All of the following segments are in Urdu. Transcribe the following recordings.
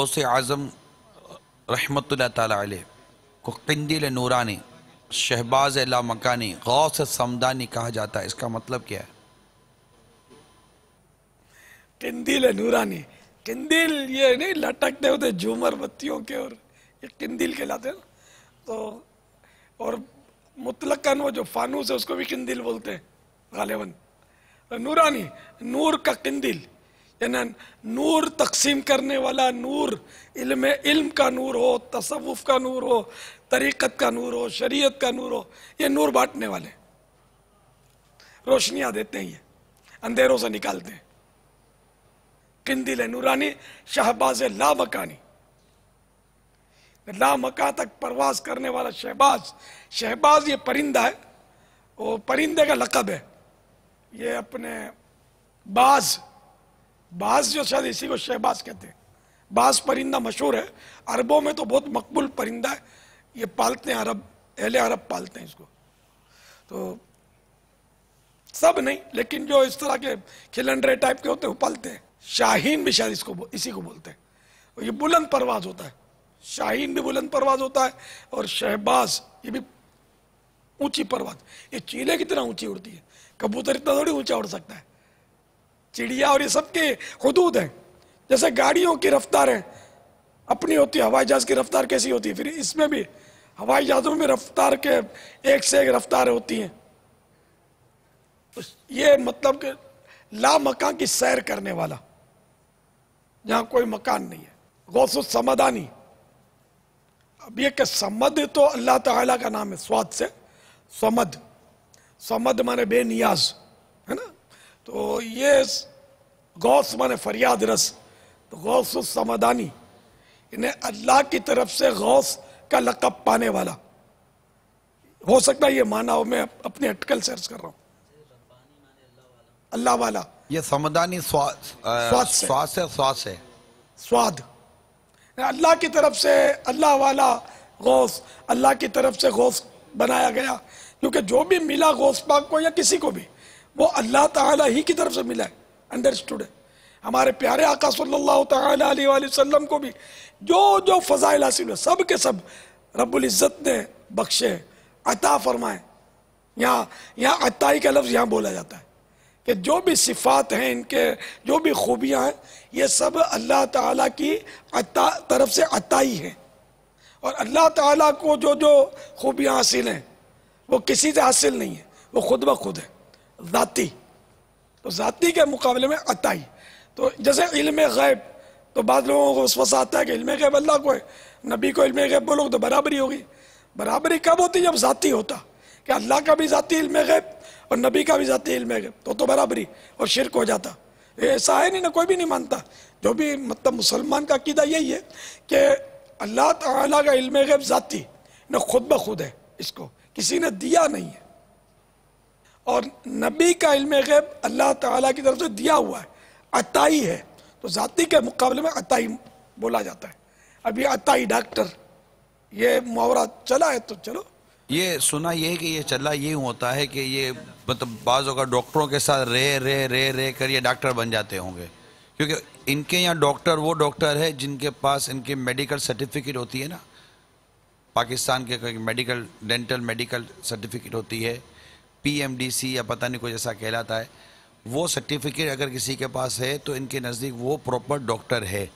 غوث اعظم رحمۃ اللہ تعالی علیہ کو قندیل نورانی، شہباز لامکانی، غوث سمدانی کہا جاتا ہے، اس کا مطلب کیا ہے؟ قندیل نورانی، قندیل یہ نہیں لٹکتے ہوتے جھومر بتیوں کے، اور یہ قندیل کہلاتے ہیں نا، تو اور مطلقاً وہ جو فانوس ہے اس کو بھی قندیل بولتے ہیں غالباً. نورانی، نور کا قندیل، یعنی نور تقسیم کرنے والا نور، علم کا نور ہو، تصوف کا نور ہو، طریقت کا نور ہو، شریعت کا نور ہو، یہ نور بانٹنے والے، روشنیاں دیتے ہیں، یہ اندھیروں سے نکالتے ہیں. قندیل نورانی، شہباز لامکانی، لامکان تک پرواز کرنے والا شہباز. شہباز یہ پرندہ ہے، وہ پرندے کا لقب ہے. یہ اپنے باز جو شاید اسی کو شہباز کہتے ہیں. باز پرندہ مشہور ہے، عربوں میں تو بہت مقبول پرندہ ہے. یہ پالتے ہیں اہل عرب پالتے ہیں اس کو. تو سب نہیں، لیکن جو اس طرح کے کھلنڈرے ٹائپ کے ہوتے ہیں وہ پالتے ہیں. شاہین بھی شاید اسی کو بولتے ہیں. اور یہ بلند پرواز ہوتا ہے، شاہین بھی بلند پرواز ہوتا ہے، اور شہباز یہ بھی اونچی پرواز. یہ چیلے کتنا اونچی اڑتی ہے، کبوتر اتنا تھوڑی اونچا اڑ سکتا ہے. چڑیا اور یہ سب کے حدود ہیں. جیسے گاڑیوں کی رفتار ہے اپنی ہوتی ہے، ہوائی جہاز کی رفتار کیسی ہوتی ہے، پھر اس میں بھی ہوائی جہازوں میں رفتار کے ایک سے ایک رفتاریں ہوتی ہیں. یہ مطلب کہ لا مکان کی سیر کرنے والا، جہاں کوئی مکان نہیں ہے. غوث السمدانی، اب یہ کہ سمد تو اللہ تعالیٰ کا نام ہے، سواد سے سمد، سمد مانے بے نیاز ہے نا. تو یہ غوث مانے فریاد رس، تو غوث السمدانی انہیں اللہ کی طرف سے غوث کا لقب پانے والا. ہو سکتا ہے یہ معنی ہو، میں اپنی اٹکل سے عرض کر رہا ہوں. اللہ والا، یہ سمدانی سواد سے سواد، اللہ کی طرف سے اللہ والا غوث، اللہ کی طرف سے غوث بنایا گیا. کیونکہ جو بھی ملا غوث پاک کو یا کسی کو بھی، وہ اللہ تعالیٰ ہی کی طرف سے ملا ہے. انڈرسٹوڈ ہے. ہمارے پیارے آقا صلی اللہ تعالیٰ علیہ وآلہ وسلم کو بھی جو فضائل حاصل ہوئے، سب کے سب رب العزت نے بخشے، عطا فرمائے. یہاں عطائی کا لفظ یہاں بولا جاتا ہے کہ جو بھی صفات ہیں ان کے، جو بھی خوبیاں ہیں، یہ سب اللہ تعالیٰ کی طرف سے عطائی ہیں. اور اللہ تعالیٰ کو جو خوبیاں حاصل ہیں وہ کسی سے حاصل نہیں ہے، وہ خود بخود ہے، ذاتی. تو ذاتی کے مقابلے میں عطائی. تو جیسے علم غیب، تو بعض لوگوں کو وسوسہ آتا ہے کہ علم غیب اللہ کو ہے، نبی کو علم غیب بولو تو برابری ہوگی. برابری کب ہوتی جب ذاتی ہوتا، کہ اللہ کا بھی ذاتی علم غیب اور نبی کا بھی ذاتی علم غیب، تو برابری، اور شرک ہو جاتا. ایسا ہے نہیں، نہ کوئی بھی نہیں مانتا. جو بھی مطلب مسلمان کا عقیدہ یہی ہے کہ اللہ تعالیٰ کا علم غیب ذاتی نہ خود بخود ہے، اس کو کسی نے دیا نہیں ہے. اور نبی کا علم غیب اللہ تعالیٰ کی طرف سے دیا ہوا ہے، عطائی ہے. تو ذاتی کے مقابلے میں عطائی بولا جاتا ہے. اب یہ عطائی ڈاکٹر، یہ محاورہ چلا ہے تو چلو. یہ سنا یہ ہے کہ یہ چلا یہ ہوتا ہے کہ یہ مطلب بعض اوقات ڈاکٹروں کے ساتھ رہ کر یہ ڈاکٹر بن جاتے ہوں گے، کیونکہ ان کے یہاں ڈاکٹر وہ ڈاکٹر ہے جن کے پاس ان کی میڈیکل سرٹیفکیٹ ہوتی ہے نا. پاکستان کے میڈیکل ڈینٹل میڈیکل سرٹیفکیٹ ہوتی ہے، PMDC یا پتہ نہیں کوئی ایسا کہلاتا ہے. وہ سرٹیفکیٹ اگر کسی کے پاس ہے تو ان کے نزدیک وہ پراپر ڈاکٹر ہے،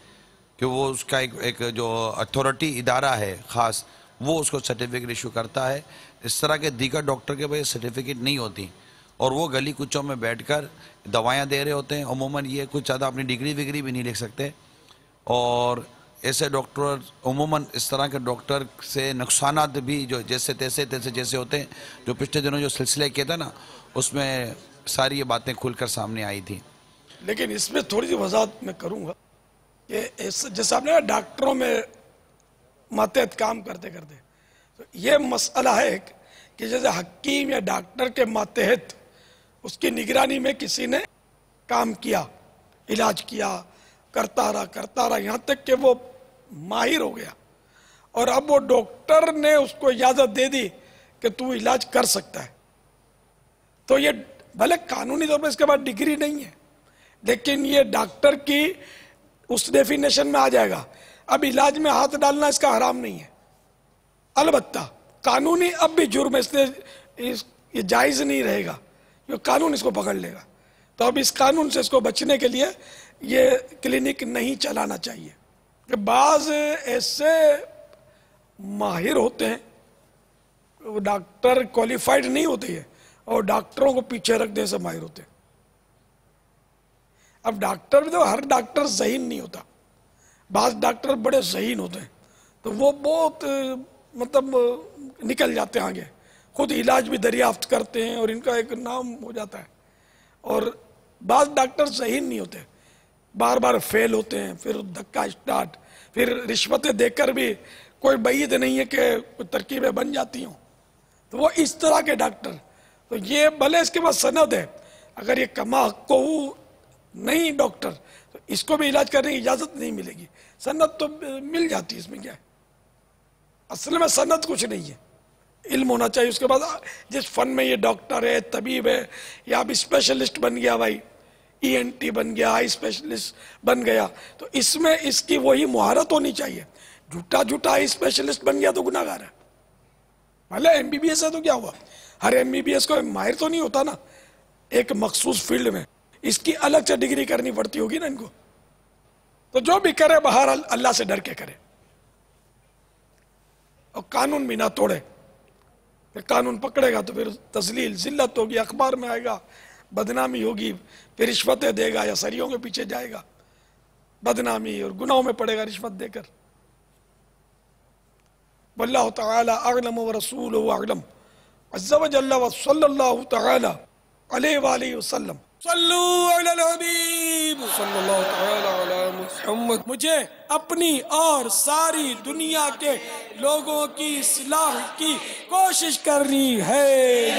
کہ وہ اس کا ایک جو اتھارٹی ادارہ ہے خاص، وہ اس کو سرٹیفکیٹ ایشو کرتا ہے. اس طرح کے دیگر ڈاکٹر کے پاس سرٹیفکیٹ نہیں ہوتی، اور وہ گلی کچوں میں بیٹھ کر دوائیاں دے رہے ہوتے ہیں. عموماً یہ کچھ زیادہ اپنی ڈگری بھی نہیں لکھ سکتے. اور ایسے ڈاکٹر عموماً اس طرح کے ڈاکٹر سے نقصانات بھی جو جیسے ہوتے ہیں، جو پچھلے دنوں جو سلسلے کیا تھا نا، اس میں ساری یہ باتیں کھل کر سامنے آئی تھی. لیکن اس میں تھوڑی سی وضاحت میں کروں گا کہ جیسا آپ نے ڈاکٹروں میں ماتحت کام کرتے تو یہ مسئلہ ہے کہ جیسے حکیم یا ڈاکٹر کے ماتحت اس کی نگرانی میں کسی نے کام کیا، علاج کیا، کرتا رہا یہاں تک کہ وہ ماہر ہو گیا، اور اب وہ ڈاکٹر نے اس کو اجازت دے دی کہ تو علاج کر سکتا ہے. تو یہ بھلے قانونی طور پر اس کے بعد ڈگری نہیں ہے، لیکن یہ ڈاکٹر کی اس ڈیفینیشن میں آ جائے گا. اب علاج میں ہاتھ ڈالنا اس کا حرام نہیں ہے، البتہ قانونی اب بھی جرم ہے، اس لیے یہ جائز نہیں رہے گا، یہ قانون اس کو پکڑ لے گا. تو اب اس قانون سے اس کو بچنے کے لیے یہ کلینک نہیں چلانا چاہیے. کہ بعض ایسے ماہر ہوتے ہیں، وہ ڈاکٹر کوالیفائڈ نہیں ہوتے ہیں اور ڈاکٹروں کو پیچھے رکھ دے سے ماہر ہوتے ہیں. اب ڈاکٹر بھی تو ہر ڈاکٹر ذہین نہیں ہوتا، بعض ڈاکٹر بڑے ذہین ہوتے ہیں تو وہ بہت مطلب نکل جاتے ہیں آگے، خود علاج بھی دریافت کرتے ہیں اور ان کا ایک نام ہو جاتا ہے. اور بعض ڈاکٹر ذہین نہیں ہوتے، بار بار فیل ہوتے ہیں، پھر دھکا اسٹارٹ، پھر رشوتیں دے کر بھی کوئی بعید نہیں ہے کہ کوئی ترکیبیں بن جاتی ہوں. تو وہ اس طرح کے ڈاکٹر، تو یہ بھلے اس کے پاس سند ہے، اگر یہ کما حقہ نہیں ڈاکٹر تو اس کو بھی علاج کرنے کی اجازت نہیں ملے گی. سند تو مل جاتی ہے، اس میں کیا ہے، اصل میں سند کچھ نہیں ہے، علم ہونا چاہیے. اس کے بعد جس فن میں یہ ڈاکٹر ہے، طبیب ہے، یا اب اسپیشلسٹ بن گیا بھائی، ENT بن گیا، آئی اسپیشلسٹ بن گیا، تو اس میں اس کی وہی مہارت ہونی چاہیے. جھوٹا آئی اسپیشلسٹ بن گیا تو گناہ گار ہے. بھلے MBBS ہے تو کیا ہوا، ہر MBBS کو ماہر تو نہیں ہوتا نا ایک مخصوص فیلڈ میں، اس کی الگ سے ڈگری کرنی پڑتی ہوگی نا ان کو. تو جو بھی کرے بہرحال اللہ سے ڈر کے کرے اور قانون بھی نہ توڑے. پھر قانون پکڑے گا تو پھر تذلیل ذلت ہوگی، اخبار میں آئے گا، بدنامی ہوگی، پھر رشوتیں دے گا یا سریوں کے پیچھے جائے گا، بدنامی اور گناہوں میں پڑے گا رشوت دے کر. واللہ تعالی اعلم ورسولہ اعلم عز وجل وصلی اللہ تعالی علیہ وآلہ وسلم. صلو علی الحبیب صلی اللہ تعالی علی محمد. مجھے اپنی اور ساری دنیا کے لوگوں کی اصلاح کی کوشش کرنی ہے.